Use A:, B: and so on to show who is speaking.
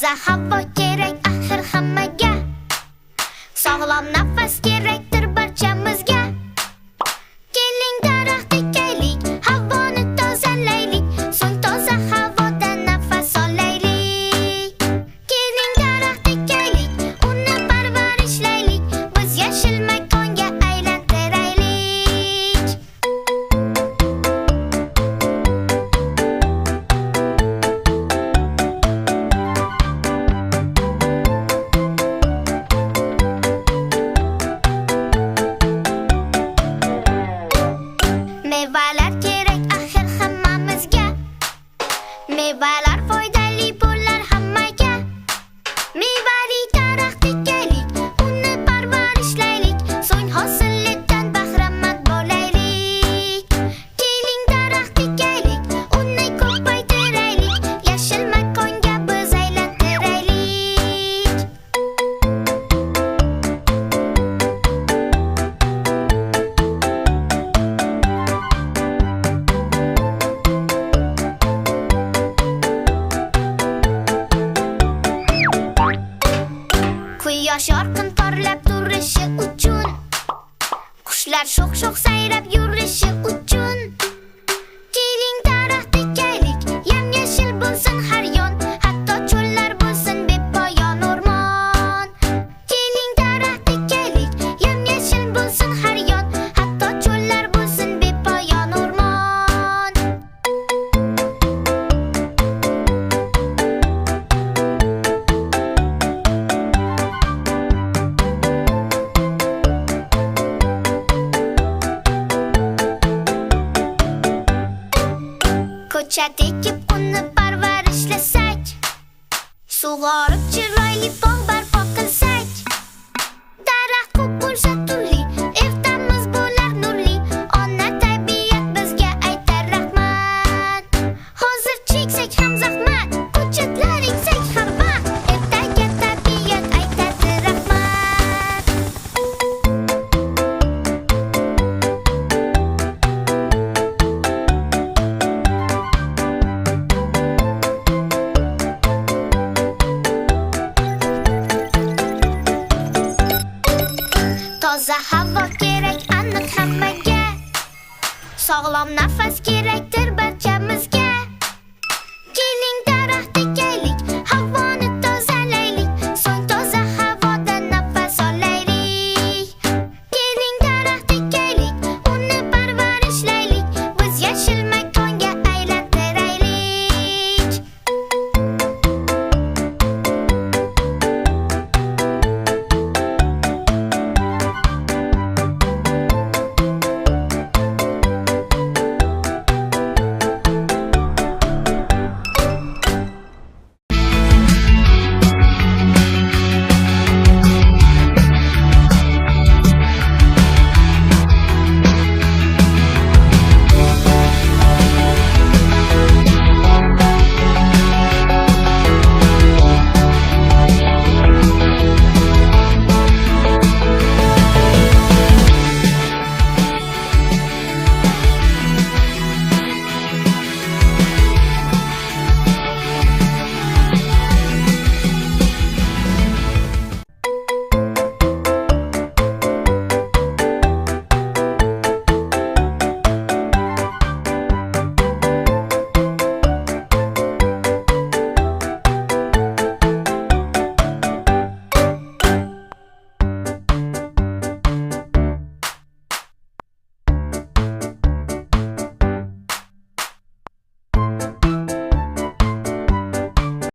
A: Toza havo kerak axir hammaga. Sog'lom nafas kerakdir barchamizga. Keling daraxt ekaylik, havoni tozalaylik, so'ng toza havodan nafas olaylik. Keling daraxt ekaylik, uni parvarishlaylik, biz yashil makonga aylantiraylik. Mevalar kerak axir hammamizga. Mevalar foydali bo'lar hammaga. Mevali daraxt ekaylik, uni parvarishlaylik, so'ng hosilidan bahramand bo'laylik. Keling daraxt ekaylik, uni ko'paytiraylik, yashil makonga biz aylantiraylik. Quyosh yorqin porlab turishi uchun, qushlar sho'x-sho'x sayrab yurishi uchun. Keling daraxt ekaylik, yam-yashil bo'lsin har yon, hatto cho'llar bo'lsin bepoyon o'rmon. Keling daraxt ekaylik, yam-yashil bo'lsin har yon, hatto cho'llar bo'lsin bepoyon o'rmon. Ko'chat ekib uni parvarishlasak, sug'orib chiroyli bog' barpo qilsak, daraxt ko'p bo'lsa turli, ertamiz bo'lar nurli. Ona tabiat bizga aytar rahmat. Hozir cheksak ham zahmat, ko'chatlar eksak har vaqt, ertaga tabiat aytadi rahmat. Toza havo kerak aniq hammaga. Sog'lom nafas kerak